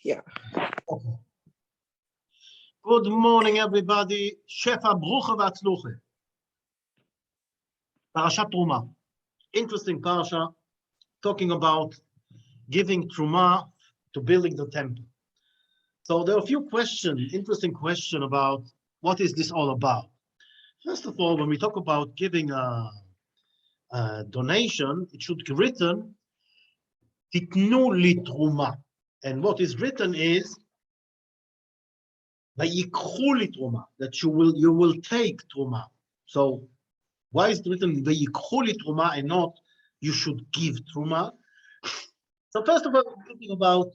Yeah. Okay. Good morning, everybody. Shefa brucha v'atzlucha. Parashat Truma. Interesting parasha, talking about giving Truma to building the temple. So there are a few questions, interesting question about what is this all about. First of all, when we talk about giving a donation, it should be written Titnu li Truma. And what is written is Vayikchu li Truma, that you will take Truma. So why is it written Vayikchu li Truma and not you should give Truma? So first of all, thinking about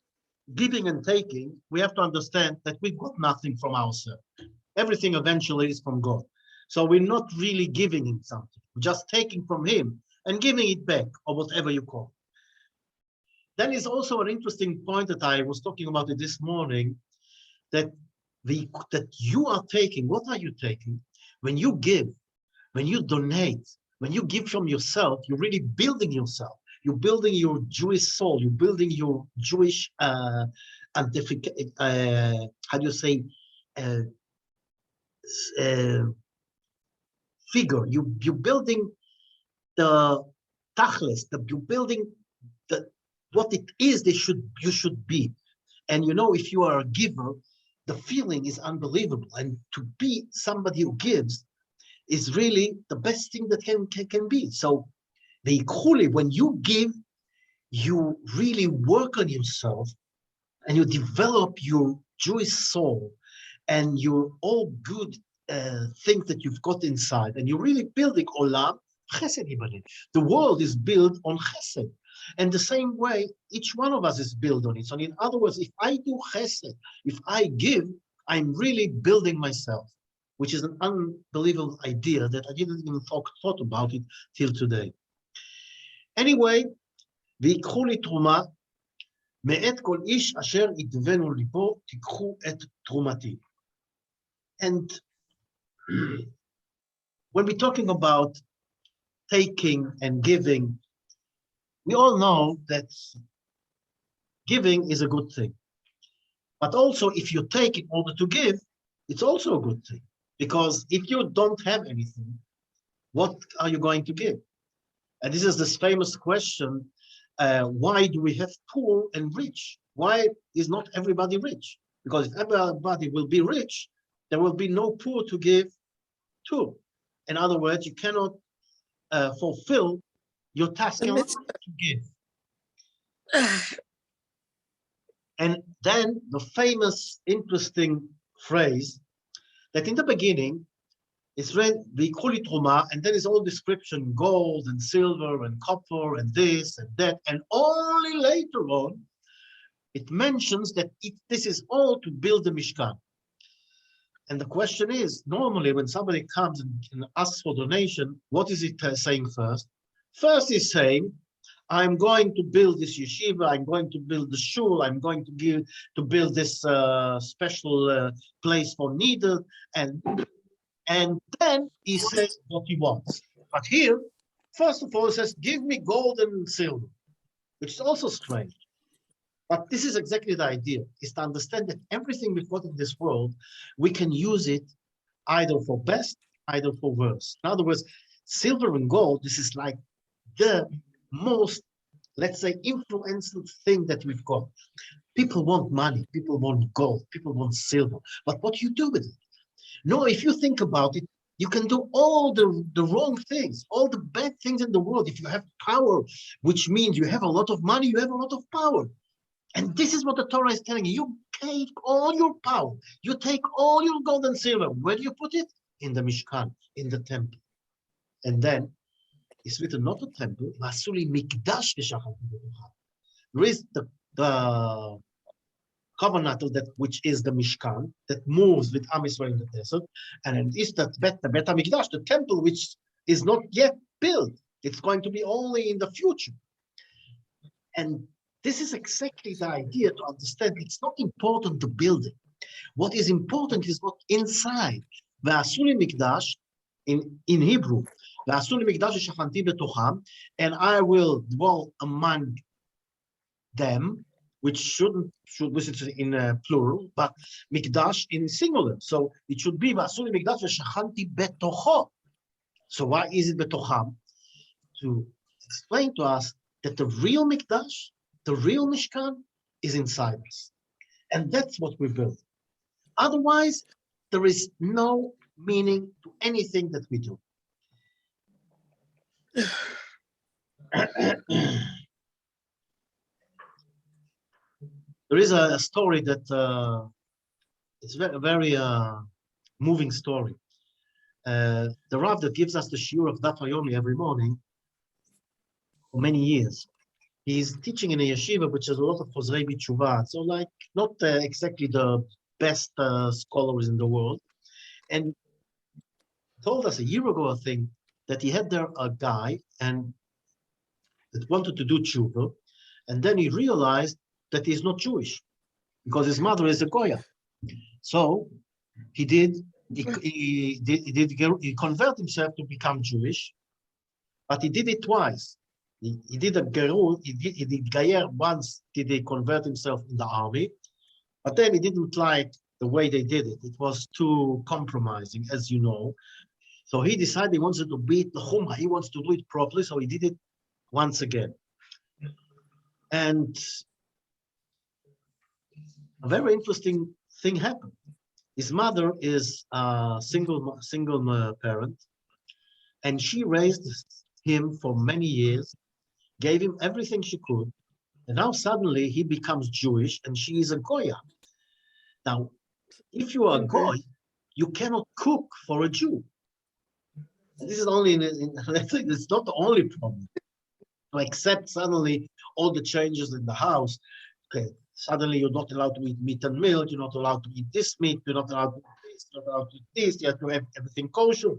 giving and taking, we have to understand that we got nothing from ourselves. Everything eventually is from God. So we're not really giving him something. We're just taking from him and giving it back, or whatever you call it. Then is also an interesting point that I was talking about it this morning, that you are taking. What are you taking? When you give, when you donate, when you give from yourself, you're really building yourself. You're building your Jewish soul. You're building your Jewish, how do you say, figure. You're building the tachlis. You're building the what it is. You should be. And you know, if you are a giver, the feeling is unbelievable. And to be somebody who gives is really the best thing that can be. So the ikhuli, when you give, you really work on yourself and you develop your Jewish soul and your all good things that you've got inside. And you're really building olam chesed. The world is built on chesed. And the same way, each one of us is built on it. So in other words, if I do chesed, if I give, I'm really building myself, which is an unbelievable idea that I didn't even thought about it till today. Anyway, ויקחו לי תרומה, מאת כל איש אשר ידבנו ליבו, תיקחו את תרומתי. And when we're talking about taking and giving, we all know that giving is a good thing. But also, if you take in order to give, it's also a good thing. Because if you don't have anything, what are you going to give? And this is this famous question, why do we have poor and rich? Why is not everybody rich? Because if everybody will be rich, there will be no poor to give to. In other words, you cannot fulfill your task in life to give. And then the famous, interesting phrase that in the beginning, it's read V'ikchu Truma, and then is all description, gold and silver and copper and this and that, and only later on, it mentions that this is all to build the Mishkan. And the question is, normally when somebody comes and asks for donation, what is it saying first? First is saying, I'm going to build this yeshiva, I'm going to build the shul, I'm going to build this special place for needed, and then he says what he wants. But here, first of all, it says, give me gold and silver, which is also strange. But this is exactly the idea, is to understand that everything we've got in this world, we can use it either for best, either for worse. In other words, silver and gold, this is like the most, let's say, influential thing that we've got. People want money, people want gold, people want silver. But what do you do with it? No, if you think about it, you can do all the wrong things, all the bad things in the world. If you have power, which means you have a lot of money, you have a lot of power. And this is what the Torah is telling you. You take all your power, you take all your gold and silver. Where do you put it? In the Mishkan, in the temple. And then it's written not a temple, there is the covenantal, that which is the Mishkan, that moves with Am Yisrael in the desert, and it is the Bet HaMikdash, the temple which is not yet built. It's going to be only in the future. And this is exactly the idea, to understand it's not important to build it. What is important is what inside. V'asu li mikdash, in Hebrew, v'asu li mikdash shechanti betocham, and I will dwell among them. which which is in plural, but mikdash in singular. So it should be Vasuli mikdash v'shachanti betocho. So why is it betocham? To explain to us that the real mikdash, the real mishkan, is inside us, and that's what we build. Otherwise, there is no meaning to anything that we do. There is a story that it's very, very moving story. The Rav that gives us the Shiur of Daf Yomi every morning for many years. He's teaching in a yeshiva which has a lot of Chozrei B'Tshuva, so like not exactly the best scholars in the world. And told us a year ago, I think, that he had there a guy and that wanted to do tshuva, and then he realized that he's not Jewish because his mother is a Goya. So he converted himself to become Jewish, but he did it twice. He did a gerul, he did gayer once. Did he convert himself in the army, but then he didn't like the way they did it. It was too compromising, as you know. So he decided he wanted to beat the Chumah. He wants to do it properly, so he did it once again. And a very interesting thing happened. His mother is a single parent, and she raised him for many years, gave him everything she could, and now suddenly he becomes Jewish, and she is a Goya. Now, if you are a Goy, you cannot cook for a Jew. And this is only it's not the only problem. To accept suddenly all the changes in the house. Okay, suddenly you're not allowed to eat meat and milk, you're not allowed to eat this meat, you're not allowed to eat this, you're not allowed to eat this, you have to have everything kosher.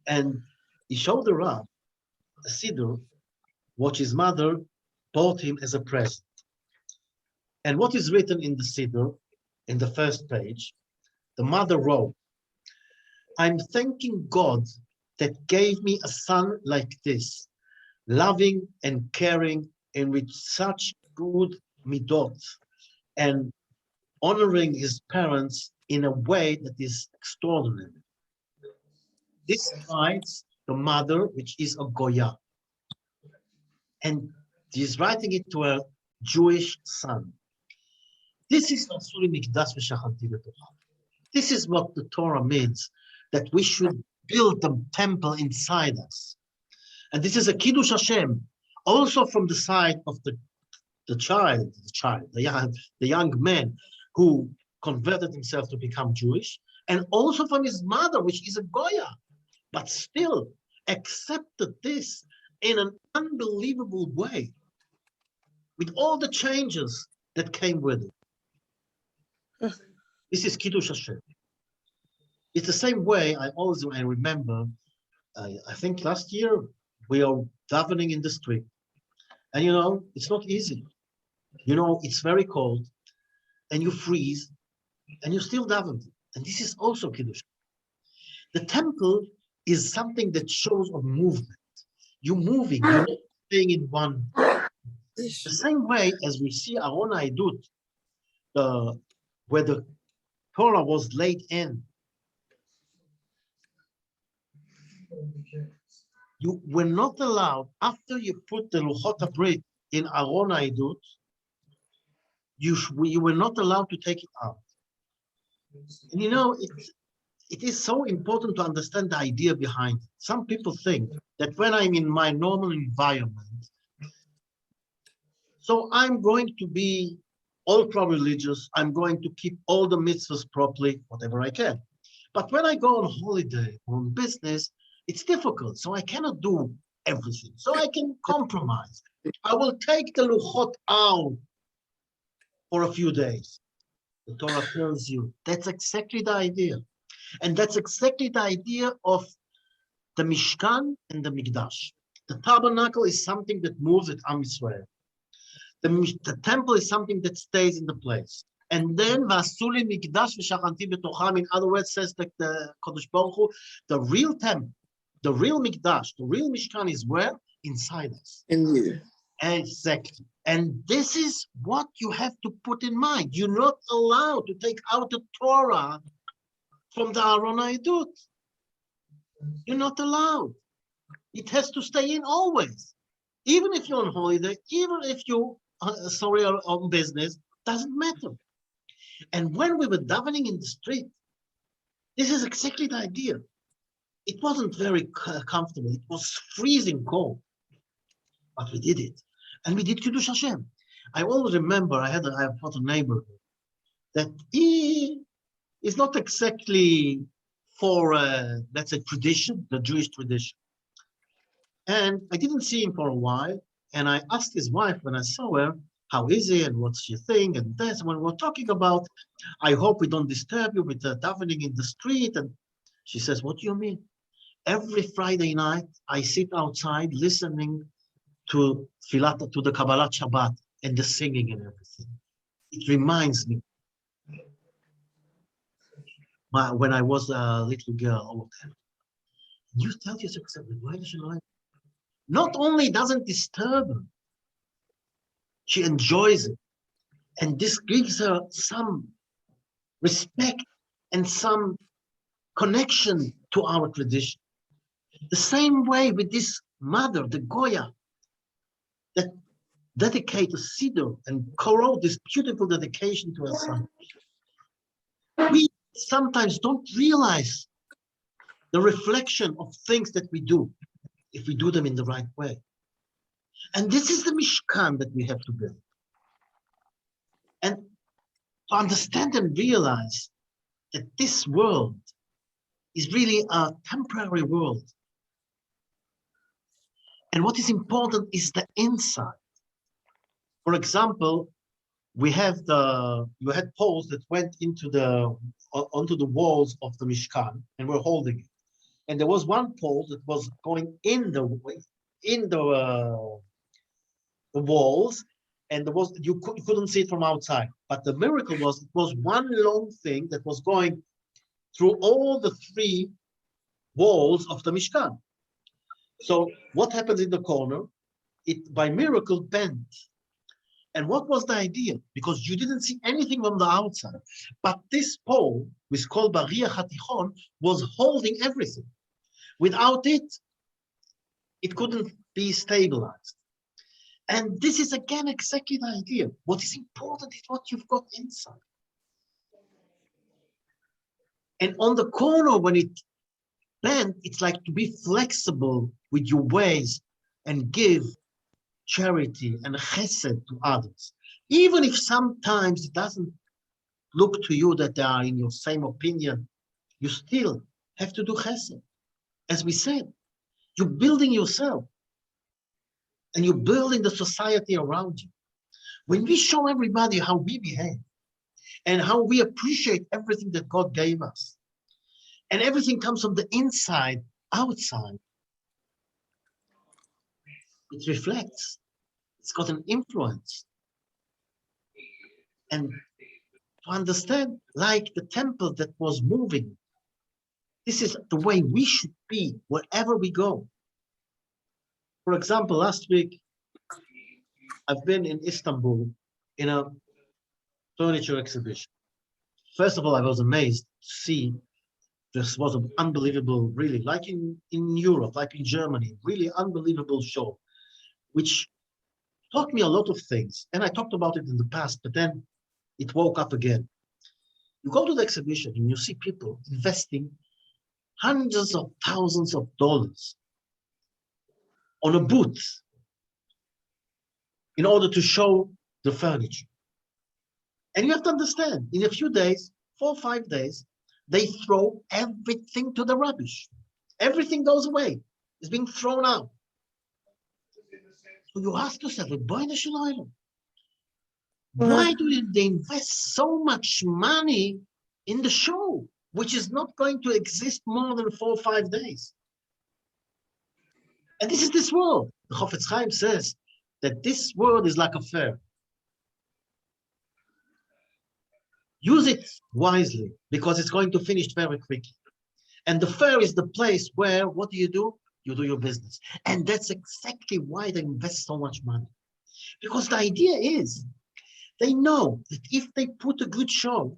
And he showed the Rav a siddur, what his mother bought him as a present. And what is written in the siddur, in the first page, the mother wrote, "I'm thanking God that gave me a son like this, loving and caring and with such good midot, and honoring his parents in a way that is extraordinary." This writes the mother, which is a Goya, and she's writing it to her Jewish son. This is Vasuli mikdash v'shachanti betocha. This is what the Torah means, that we should build the temple inside us. And this is a Kiddush Hashem, also from the side of the young man who converted himself to become Jewish, and also from his mother, which is a Goya, but still accepted this in an unbelievable way, with all the changes that came with it. This is Kiddush Hashem. It's the same way I remember, I think last year we are davening in the street. And you know, it's not easy. You know, it's very cold and you freeze and you still daven. And this is also Kiddush. The temple is something that shows of movement. You're moving, you're not staying in one. The same way as we see Aron Haidut, where the Torah was laid in. You were not allowed, after you put the Luchot HaBrit in Aron Haidut, you were not allowed to take it out. And you know, it is so important to understand the idea behind it. Some people think that when I'm in my normal environment, so I'm going to be ultra-religious, I'm going to keep all the mitzvahs properly, whatever I can. But when I go on holiday or on business, it's difficult, so I cannot do everything. So I can compromise. I will take the luchot out for a few days. The Torah tells you that's exactly the idea. And that's exactly the idea of the Mishkan and the Mikdash. The tabernacle is something that moves at Am Yisrael. The temple is something that stays in the place. And then Vasuli Mikdash v'shachanti betocham, in other words, says that the Kodesh Baruch Hu, the real temple, the real Mikdash, the real Mishkan is where? Inside us. In you. Exactly. And this is what you have to put in mind. You're not allowed to take out the Torah from the Aron Haidut. You're not allowed. It has to stay in always. Even if you're on holiday, even if you are on business, doesn't matter. And when we were davening in the street, this is exactly the idea. It wasn't very comfortable. It was freezing cold, but we did it. And we did Kiddush Hashem. I always remember I have a neighbor that he is not exactly for, let's say, tradition, the Jewish tradition. And I didn't see him for a while. And I asked his wife when I saw her, how is he and what's she think? And that's when we're talking about, I hope we don't disturb you with davening in the street. And she says, what do you mean? Every Friday night, I sit outside listening to Filat, to the Kabbalat Shabbat and the singing and everything. It reminds me when I was a little girl. You tell yourself, why does she like? Not only doesn't disturb her, she enjoys it. And this gives her some respect and some connection to our tradition. The same way with this mother, the Goya, that dedicated a Siddur and co-wrote this beautiful dedication to her son. We sometimes don't realize the reflection of things that we do if we do them in the right way. And this is the Mishkan that we have to build. And to understand and realize that this world is really a temporary world. And what is important is the inside. For example, you had poles that went onto the walls of the Mishkan and were holding it. And there was one pole that was going in the walls, and you couldn't see it from outside. But the miracle was it was one long thing that was going through all the three walls of the Mishkan. So what happens in the corner? It by miracle bent. And what was the idea? Because you didn't see anything from the outside. But this pole, which is called Bariach HaTichon, was holding everything. Without it, it couldn't be stabilized. And this is again exactly the idea. What is important is what you've got inside. And on the corner, when it bent, it's like to be flexible with your ways and give charity and chesed to others. Even if sometimes it doesn't look to you that they are in your same opinion, you still have to do chesed. As we said, you're building yourself and you're building the society around you. When we show everybody how we behave and how we appreciate everything that God gave us, and everything comes from the inside, outside, it reflects. It's got an influence. And to understand, like the temple that was moving, this is the way we should be wherever we go. For example, last week, I've been in Istanbul in a furniture exhibition. First of all, I was amazed to see this was an unbelievable, really, like in Europe, like in Germany, really unbelievable show, which taught me a lot of things. And I talked about it in the past, but then it woke up again. You go to the exhibition and you see people investing hundreds of thousands of dollars on a booth in order to show the furniture. And you have to understand, in a few days, 4 or 5 days, they throw everything to the rubbish. Everything goes away. It's being thrown out. So you ask yourself, why do they invest so much money in the show, which is not going to exist more than 4 or 5 days? And this is this world. The Chofetz Chaim says that this world is like a fair. Use it wisely because it's going to finish very quickly. And the fair is the place where, what do? You do your business. And that's exactly why they invest so much money. Because the idea is, they know that if they put a good show,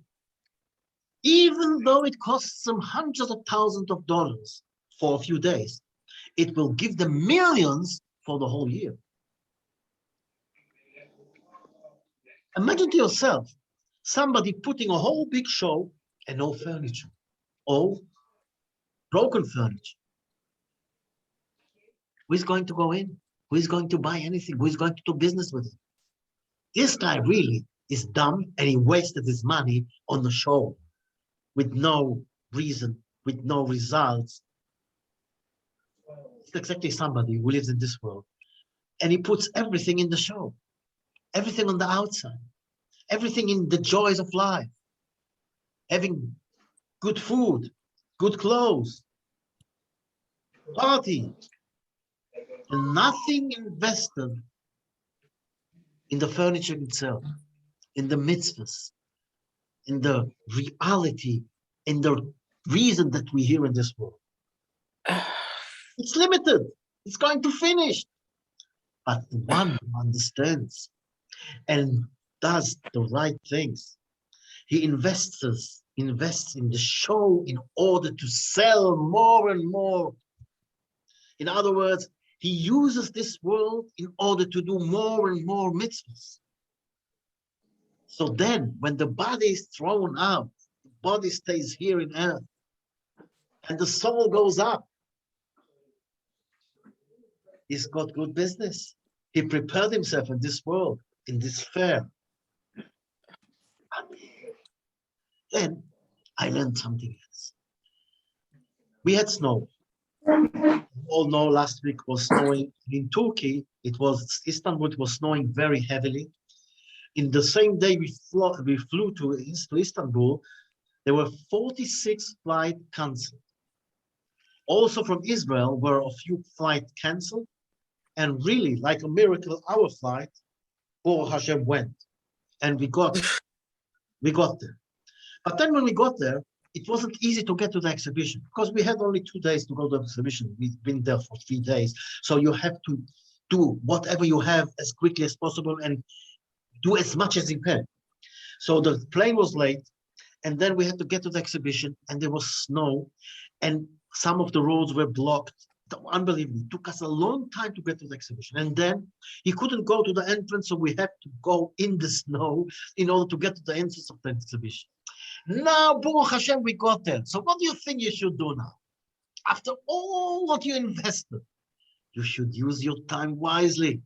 even though it costs them hundreds of thousands of dollars for a few days, it will give them millions for the whole year. Imagine to yourself, somebody putting a whole big show and no furniture, or broken furniture. Who is going to go in? Who is going to buy anything? Who is going to do business with it? This guy really is dumb, and he wasted his money on the show with no reason, with no results. It's exactly somebody who lives in this world, and he puts everything in the show, everything on the outside, everything in the joys of life, having good food, good clothes, party, and nothing invested in the furniture itself, in the mitzvahs, in the reality, in the reason that we hear in this world. It's limited. It's going to finish. But the one who understands and does the right things, he invests in the show in order to sell more and more. In other words, he uses this world in order to do more and more mitzvahs. So then, when the body is thrown out, the body stays here in earth, and the soul goes up. He's got good business. He prepared himself in this world, in this fair. Then I learned something else. We had snow. You all know last week was snowing in Turkey. It was Istanbul. It was snowing very heavily. In the same day we flew to Istanbul, there were 46 flights canceled. Also from Israel were a few flights canceled. And really, like a miracle, our flight, Baruch Hashem, went. And we got there. But then when we got there, it wasn't easy to get to the exhibition because we had only 2 days to go to the exhibition. We've been there for 3 days. So you have to do whatever you have as quickly as possible and do as much as you can. So the plane was late, and then we had to get to the exhibition, and there was snow, and some of the roads were blocked. Unbelievable. It took us a long time to get to the exhibition. And then he couldn't go to the entrance, so we had to go in the snow in order to get to the entrance of the exhibition. Now, Baruch Hashem, we got there. So what do you think you should do now? After all what you invested, you should use your time wisely.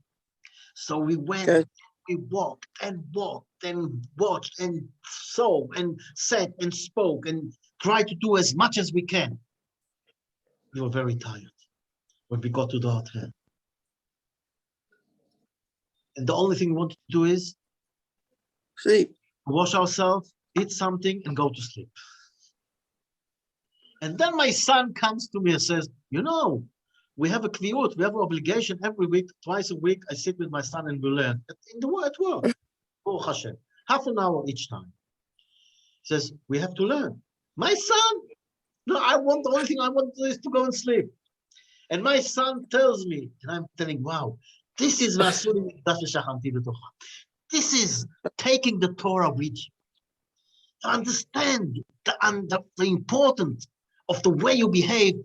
So we went, we walked and watched and saw and said and spoke and tried to do as much as we can. We were very tired when we got to the hotel. And the only thing we wanted to do is sleep, wash ourselves, eat something, and go to sleep. And then my son comes to me and says, you know, we have a kviut, we have an obligation every week, twice a week. I sit with my son and we learn at work. Baruch Hashem, half an hour each time. He says, we have to learn. My son, no, the only thing I want is to go and sleep. And my son tells me, and I'm telling, wow, this is taking the Torah with you. To understand the importance of the way you behave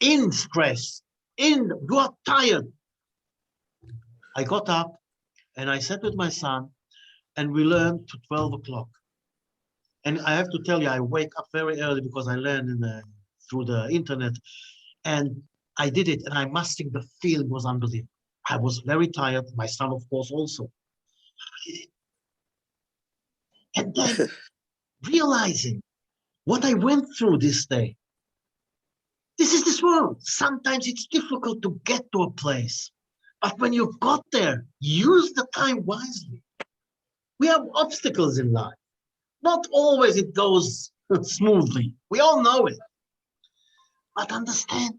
in stress, you are tired. I got up and I sat with my son and we learned to 12 o'clock. And I have to tell you, I wake up very early because I learned through the internet. And I did it, and I must think the feeling was unbelievable. I was very tired. My son, of course, also. And then realizing what I went through this day. This is this world. Sometimes it's difficult to get to a place. But when you got there, use the time wisely. We have obstacles in life. Not always it goes smoothly. We all know it. But understand,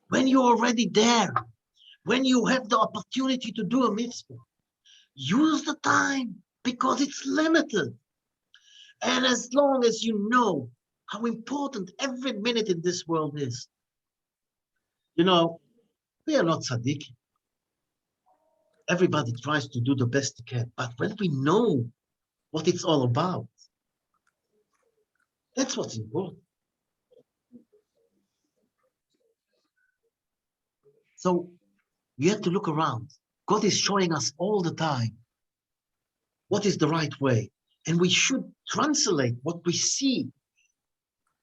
when you're already there, when you have the opportunity to do a mitzvah, use the time because it's limited. And as long as you know how important every minute in this world is, you know, we are not tzaddikim. everybody tries to do the best they can. But when we know what it's all about, that's what's important. So you have to look around. God is showing us all the time what is the right way. And we should translate what we see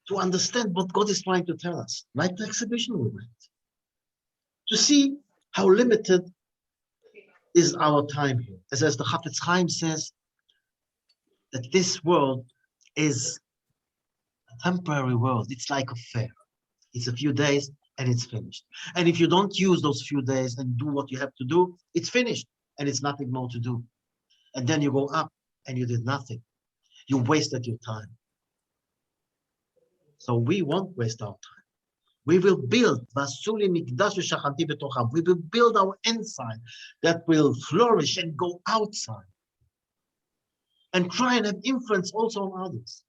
to understand what God is trying to tell us, like the exhibition we went. To see how limited is our time here. As the Chafetz Chaim says, that this world is a temporary world. It's like a fair. It's a few days and it's finished. And if you don't use those few days and do what you have to do, it's finished and it's nothing more to do. And then you go up and you did nothing. You wasted your time. So we won't waste our time. We will build, we will build our inside that will flourish and go outside and try and have influence also on others.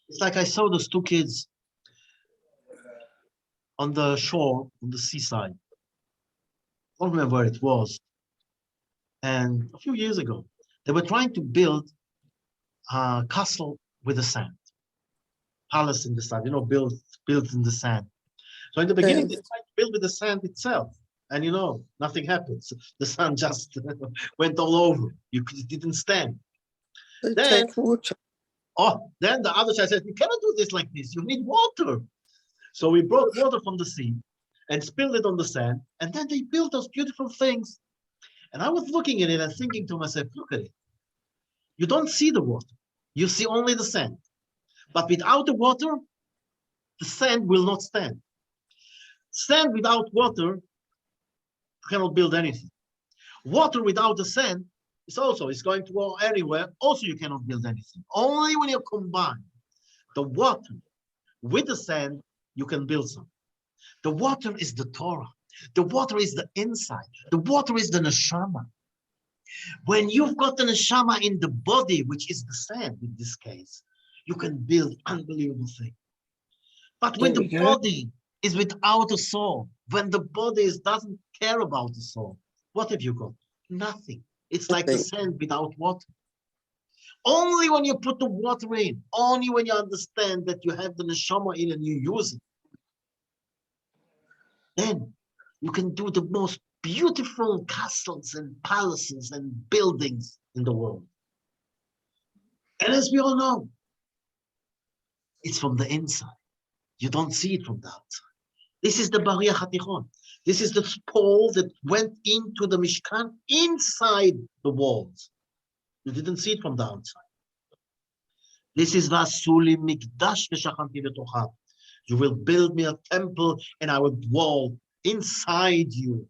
It's like I saw those two kids on the shore, on the seaside. I don't remember where it was. And a few years ago, they were trying to build a castle with the sand. Palace in the sand, built in the sand. So in the beginning, they tried to build with the sand itself. And nothing happens. The sun just went all over. It didn't stand. Then the other side said, you cannot do this like this. You need water. So we brought water from the sea and spilled it on the sand. And then they built those beautiful things. And I was looking at it and thinking to myself, look at it. You don't see the water. You see only the sand. But without the water, the sand will not stand. Sand without water cannot build anything. Water without the sand is going to go anywhere. Also, you cannot build anything. Only when you combine the water with the sand, you can build something. The water is the Torah. The water is the inside. The water is the neshama. When you've got the neshama in the body, which is the sand in this case, you can build unbelievable things. But when the body is without a soul, when the body doesn't care about the soul, what have you got? Nothing. It's like the sand without water. Only when you put the water in, only when you understand that you have the neshama in and you use it, then you can do the most beautiful castles and palaces and buildings in the world. And as we all know, it's from the inside. You don't see it from the outside. This is the Bariach HaTichon. This is the pole that went into the Mishkan inside the walls. You didn't see it from the outside. This is Vasuli Mikdash v'shachanti b'tochav. You will build me a temple and I will dwell inside you.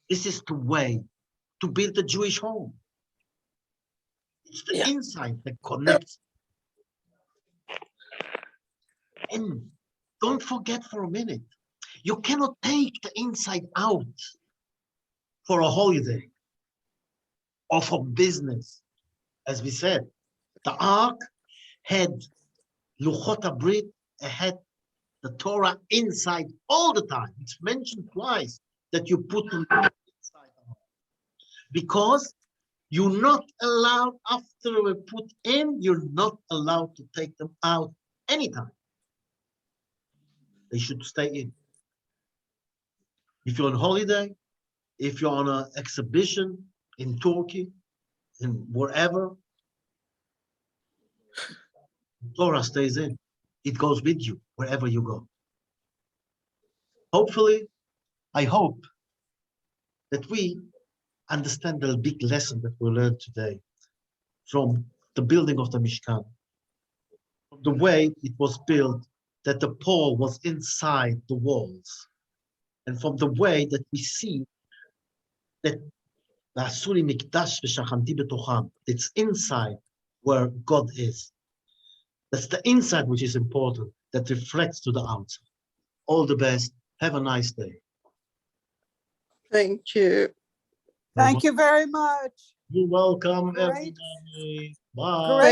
This is the way to build a Jewish home. It's the inside that connects. And don't forget for a minute, you cannot take the inside out for a holiday or for business. As we said, the ark had Luchot HaBrit, it had the Torah inside all the time. It's mentioned twice that you put them inside the ark. Because you're not allowed, after they were put in, you're not allowed to take them out anytime. They should stay in. If you're on holiday, if you're on an exhibition in Turkey, in wherever, Torah stays in. It goes with you wherever you go. Hopefully, I hope that we understand the big lesson that we learned today from the building of the Mishkan, from the way it was built, that the pole was inside the walls, and from the way that we see that it's inside where God is. That's the inside which is important, that reflects to the outside. All the best. Have a nice day. Thank you. Thank you very much. You're welcome, Great. everybody. Bye. Great.